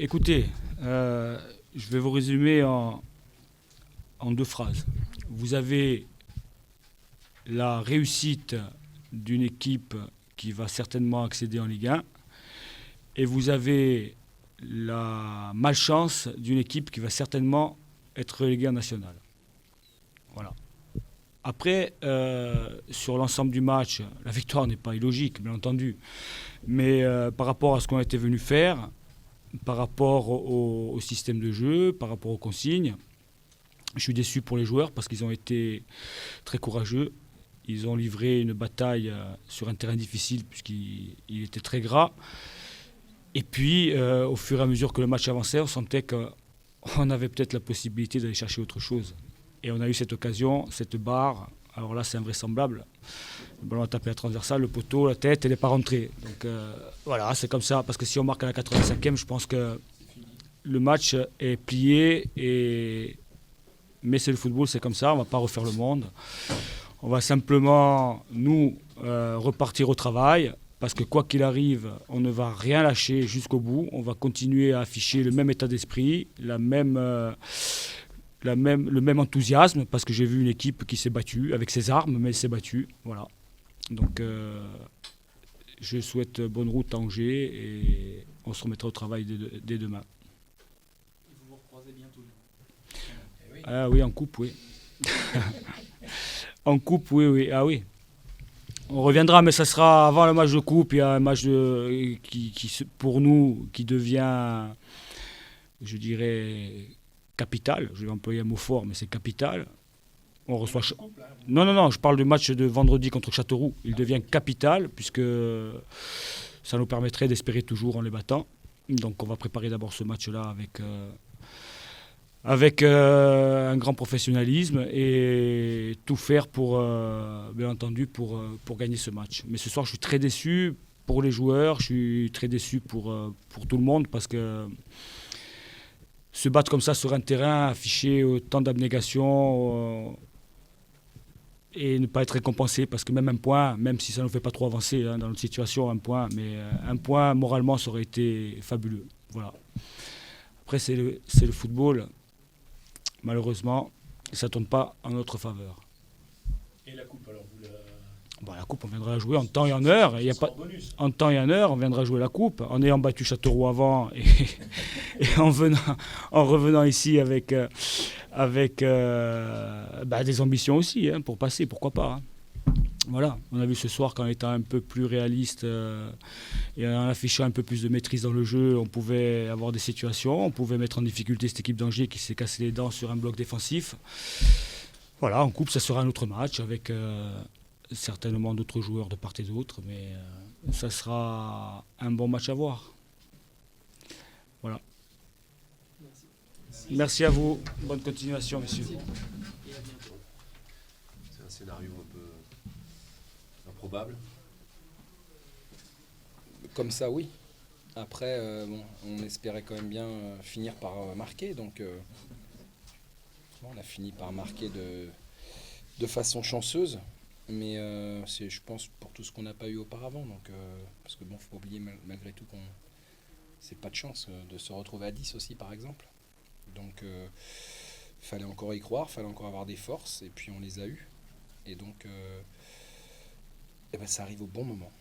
Écoutez, je vais vous résumer en 2 phrases. Vous avez la réussite d'une équipe qui va certainement accéder en Ligue 1 et vous avez la malchance d'une équipe qui va certainement être reléguée en nationale. Voilà. Après, sur l'ensemble du match, la victoire n'est pas illogique, bien entendu. Mais par rapport à ce qu'on a été venu faire, par rapport au système de jeu, par rapport aux consignes, je suis déçu pour les joueurs parce qu'ils ont été très courageux. Ils ont livré une bataille sur un terrain difficile puisqu'il était très gras. Et puis, au fur et à mesure que le match avançait, on sentait qu'on avait peut-être la possibilité d'aller chercher autre chose. Et on a eu cette occasion, cette barre. Alors là, c'est invraisemblable. Le ballon a tapé la transversale, le poteau, la tête, elle n'est pas rentrée. Donc voilà, c'est comme ça. Parce que si on marque à la 85e, je pense que le match est plié. Mais c'est le football, c'est comme ça. On ne va pas refaire le monde. On va simplement, nous, repartir au travail. Parce que quoi qu'il arrive, on ne va rien lâcher jusqu'au bout. On va continuer à afficher le même état d'esprit, le même enthousiasme, parce que j'ai vu une équipe qui s'est battue avec ses armes, mais elle s'est battue. Voilà. Donc, je souhaite bonne route à Angers et on se remettra au travail dès demain. Et vous vous recroisez bientôt. Ah oui, en coupe, oui. En coupe, oui, oui. Ah oui. On reviendra, mais ça sera avant le match de coupe. Il y a un match pour nous qui devient, je dirais, capital. Je vais employer un mot fort, mais c'est capital. On reçoit. Non, je parle du match de vendredi contre Châteauroux. Il devient capital puisque ça nous permettrait d'espérer toujours en les battant. Donc on va préparer d'abord ce match-là avec un grand professionnalisme et tout faire pour, bien entendu, pour gagner ce match. Mais ce soir, je suis très déçu pour les joueurs, je suis très déçu pour tout le monde parce que se battre comme ça sur un terrain, afficher autant d'abnégation et ne pas être récompensé, parce que même un point, même si ça ne nous fait pas trop avancer dans notre situation, un point, mais un point moralement, ça aurait été fabuleux. Voilà. Après, c'est le football. Malheureusement, ça ne tourne pas en notre faveur. Et la coupe, alors La coupe, on viendra jouer en temps et en heure. Il y a pas... En temps et en heure, on viendra jouer la coupe. En ayant battu Châteauroux avant et en revenant ici avec des ambitions aussi, pour passer, pourquoi pas. Voilà, on a vu ce soir qu'en étant un peu plus réaliste et en affichant un peu plus de maîtrise dans le jeu, on pouvait avoir des situations, on pouvait mettre en difficulté cette équipe d'Angers qui s'est cassé les dents sur un bloc défensif. Voilà, en coupe, ça sera un autre match avec certainement d'autres joueurs de part et d'autre, mais ça sera un bon match à voir. Voilà. Merci à vous, bonne continuation, messieurs. C'est un scénario un peu improbable. Comme ça, oui. Après, on espérait quand même bien finir par marquer. Donc, on a fini par marquer de façon chanceuse. Mais c'est, je pense, pour tout ce qu'on n'a pas eu auparavant. Donc, parce que faut pas oublier malgré tout qu'on c'est pas de chance de se retrouver à 10 aussi, par exemple. Donc, fallait encore y croire, fallait encore avoir des forces. Et puis, on les a eues. Et donc, ça arrive au bon moment.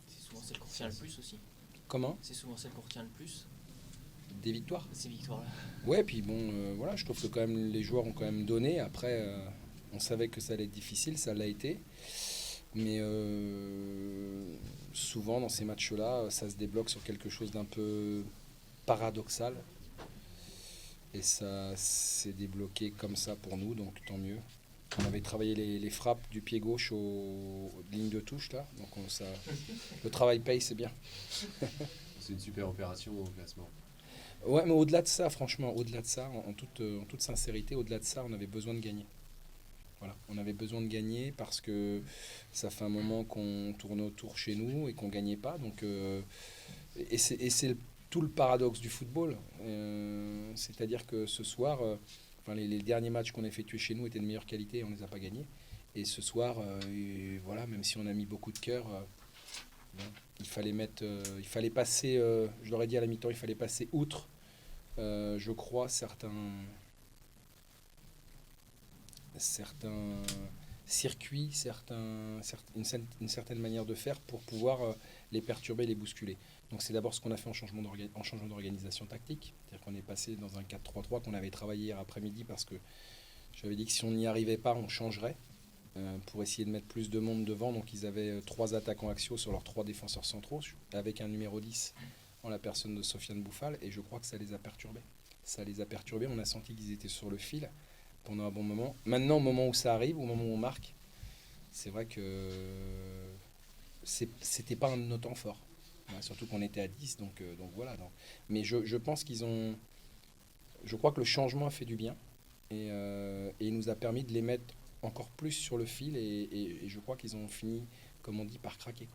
C'est souvent celle qu'on retient le plus aussi. Comment ? C'est souvent celle qu'on retient le plus, Des victoires. ces victoires-là. Ouais, puis voilà, je trouve que quand même les joueurs ont quand même donné. Après, on savait que ça allait être difficile, ça l'a été. Mais souvent dans ces matchs-là, ça se débloque sur quelque chose d'un peu paradoxal. Et ça s'est débloqué comme ça pour nous, donc tant mieux. On avait travaillé les frappes du pied gauche aux lignes de touche là, donc le travail paye, c'est bien. C'est une super opération au classement. Ouais, mais au-delà de ça, franchement, au-delà de ça, en toute sincérité, au-delà de ça, on avait besoin de gagner. Voilà, on avait besoin de gagner parce que ça fait un moment qu'on tourne autour chez nous et qu'on gagnait pas. Donc, c'est tout le paradoxe du football. C'est-à-dire que ce soir, les derniers matchs qu'on a effectués chez nous étaient de meilleure qualité et on les a pas gagnés. Et ce soir, voilà, même si on a mis beaucoup de cœur, Bon, il fallait passer, je leur ai dit à la mi-temps, il fallait passer outre, je crois, certains circuits, une certaine manière de faire pour pouvoir les perturber, les bousculer. Donc c'est d'abord ce qu'on a fait en changement d'organisation tactique. C'est-à-dire qu'on est passé dans un 4-3-3 qu'on avait travaillé hier après-midi parce que j'avais dit que si on n'y arrivait pas, on changerait pour essayer de mettre plus de monde devant. Donc ils avaient 3 attaquants axiaux sur leurs 3 défenseurs centraux avec un numéro 10 en la personne de Sofiane Bouffal et je crois que ça les a perturbés. On a senti qu'ils étaient sur le fil pendant un bon moment. Maintenant, au moment où ça arrive, au moment où on marque, c'est vrai que c'était pas un de nos temps forts. Ouais, surtout qu'on était à 10, donc voilà. Mais je pense je crois que le changement a fait du bien et il nous a permis de les mettre encore plus sur le fil et je crois qu'ils ont fini, comme on dit, par craquer.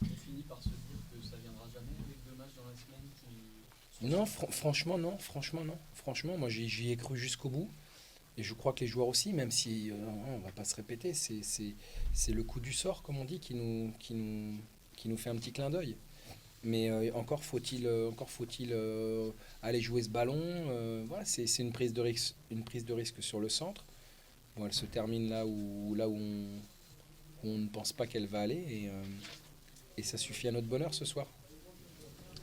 On finit par se dire que ça viendra jamais avec 2 matchs dans la semaine qui... Non, franchement, non. Franchement, moi, j'y ai cru jusqu'au bout. Et je crois que les joueurs aussi, même si on va pas se répéter, c'est le coup du sort, comme on dit, qui nous fait un petit clin d'œil. Mais encore faut-il aller jouer ce ballon. Voilà, c'est une prise de risque sur le centre. Bon, elle se termine là où on ne pense pas qu'elle va aller et ça suffit à notre bonheur ce soir.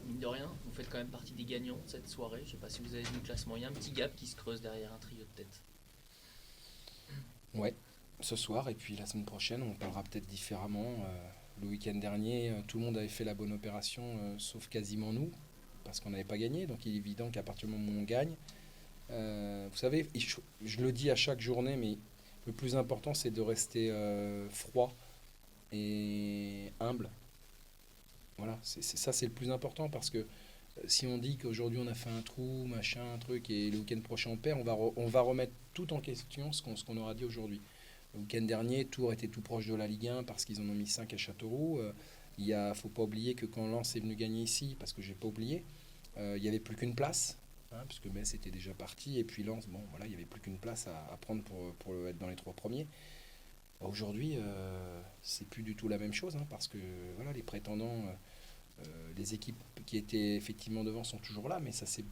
Mine de rien, vous faites quand même partie des gagnants de cette soirée. Je sais pas si vous avez vu le classement. Il y a un petit gap qui se creuse derrière un trio de tête. Ouais, ce soir et puis la semaine prochaine, on parlera peut-être différemment. Le week-end dernier, tout le monde avait fait la bonne opération, sauf quasiment nous, parce qu'on n'avait pas gagné. Donc il est évident qu'à partir du moment où on gagne, vous savez, je le dis à chaque journée, mais le plus important, c'est de rester froid et humble. Voilà, c'est le plus important parce que si on dit qu'aujourd'hui on a fait un trou, machin, un truc, et le week-end prochain on perd, on va remettre tout en question ce qu'on aura dit aujourd'hui. Le week-end dernier, Tours était tout proche de la Ligue 1 parce qu'ils en ont mis 5 à Châteauroux. Faut pas oublier que quand Lens est venu gagner ici, parce que j'ai pas oublié, il n'y avait plus qu'une place, puisque Metz était déjà parti, et puis Lens, bon voilà, il n'y avait plus qu'une place à prendre pour être dans les 3 premiers. Aujourd'hui, c'est plus du tout la même chose, parce que voilà, les prétendants, les équipes qui étaient effectivement devant sont toujours là, mais ça s'est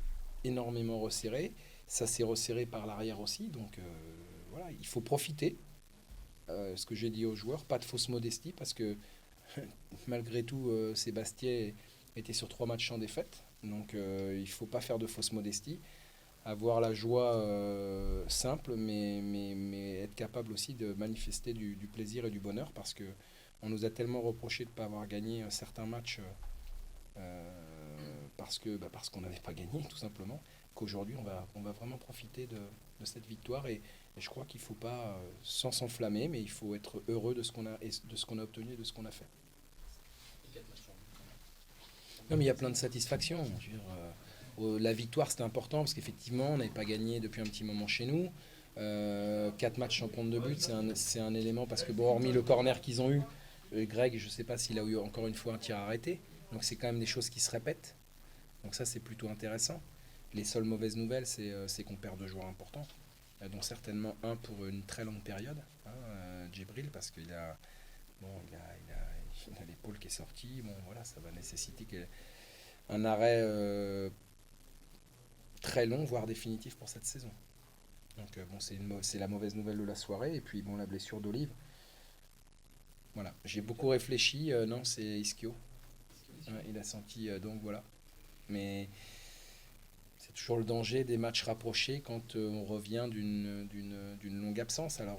énormément resserré. Ça s'est resserré par l'arrière aussi, donc voilà, il faut profiter. Ce que j'ai dit aux joueurs, pas de fausse modestie, parce que malgré tout, Sébastien était sur 3 matchs sans défaite, donc il ne faut pas faire de fausse modestie. Avoir la joie simple, mais être capable aussi de manifester du plaisir et du bonheur, parce que on nous a tellement reproché de ne pas avoir gagné certains matchs parce qu'on n'avait pas gagné, tout simplement, qu'aujourd'hui on va vraiment profiter de cette victoire et je crois qu'il ne faut pas, sans s'enflammer, mais il faut être heureux de ce qu'on a, et de ce qu'on a obtenu et de ce qu'on a fait. Non, mais il y a plein de satisfactions. Je veux dire, la victoire, c'était important parce qu'effectivement, on n'avait pas gagné depuis un petit moment chez nous. 4 matchs sans prendre de but, c'est un élément parce que, bon, hormis le corner qu'ils ont eu, Greg, je ne sais pas s'il a eu encore une fois un tir arrêté. Donc, c'est quand même des choses qui se répètent. Donc, ça, c'est plutôt intéressant. Les seules mauvaises nouvelles, c'est qu'on perd 2 joueurs importants, dont certainement un pour une très longue période, Djibril, parce qu'il a l'épaule qui est sortie. Bon, voilà, ça va nécessiter un arrêt très long, voire définitif pour cette saison. Donc bon, c'est la mauvaise nouvelle de la soirée. Et puis bon, la blessure d'Olive. Voilà, j'ai beaucoup réfléchi. Non, c'est Ischio. Il a senti, donc voilà. Mais c'est toujours le danger des matchs rapprochés quand on revient d'une longue absence. Alors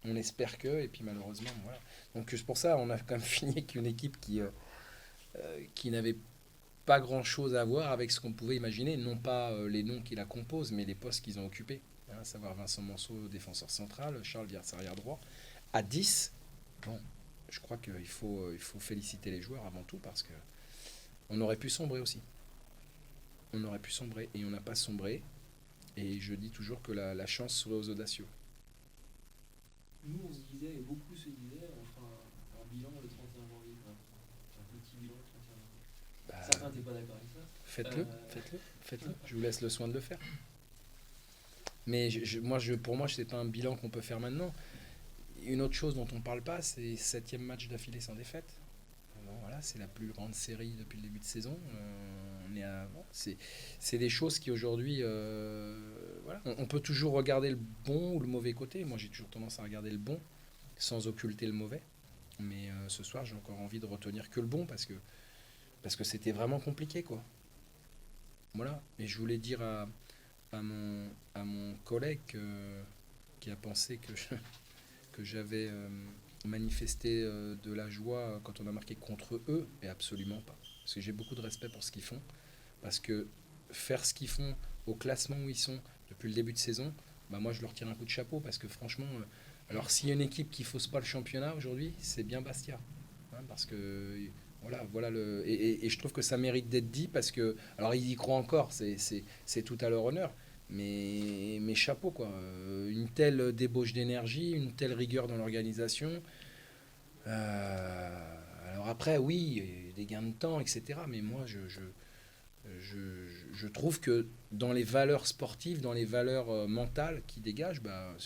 on espère que, et puis malheureusement, voilà. Donc c'est pour ça on a quand même fini avec une équipe qui n'avait pas grand-chose à voir avec ce qu'on pouvait imaginer, non pas les noms qui la composent, mais les postes qu'ils ont occupés. À savoir Vincent Manceau, défenseur central, Charles Vierce, arrière droit. À 10, bon, je crois qu'il faut féliciter les joueurs avant tout parce que on aurait pu sombrer aussi. On aurait pu sombrer et on n'a pas sombré. Et je dis toujours que la chance serait aux audacieux. Nous, on se disait, et beaucoup se disaient, on fera un bilan le 31 janvier. Un petit bilan le 31 janvier. Certains n'étaient pas d'accord avec ça. Faites-le. Je vous laisse le soin de le faire. Mais pour moi, c'est pas un bilan qu'on peut faire maintenant. une autre chose dont on ne parle pas, c'est 7e match d'affilée sans défaite. Bon, voilà, c'est la plus grande série depuis le début de saison. C'est des choses qui aujourd'hui, voilà, on peut toujours regarder le bon ou le mauvais côté. Moi, j'ai toujours tendance à regarder le bon sans occulter le mauvais. Mais ce soir, j'ai encore envie de retenir que le bon parce que c'était vraiment compliqué, quoi. Voilà. Et je voulais dire à mon collègue qui a pensé que j'avais manifesté de la joie quand on a marqué contre eux, et absolument pas. Parce que j'ai beaucoup de respect pour ce qu'ils font. Parce que faire ce qu'ils font au classement où ils sont depuis le début de saison, bah moi je leur tire un coup de chapeau parce que franchement, alors s'il y a une équipe qui fausse pas le championnat aujourd'hui, c'est bien Bastia. Hein, parce que voilà et je trouve que ça mérite d'être dit parce que, alors ils y croient encore, c'est tout à leur honneur. Mais chapeau, quoi. Une telle débauche d'énergie, une telle rigueur dans l'organisation. Alors après, oui, des gains de temps, etc. Mais moi, je trouve que dans les valeurs sportives, dans les valeurs mentales qui dégagent, bah,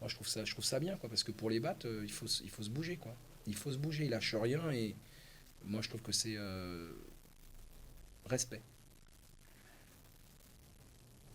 moi je trouve ça bien, quoi, parce que pour les battre, il faut se bouger, quoi. Il faut se bouger, il lâche rien, et moi je trouve que c'est respect.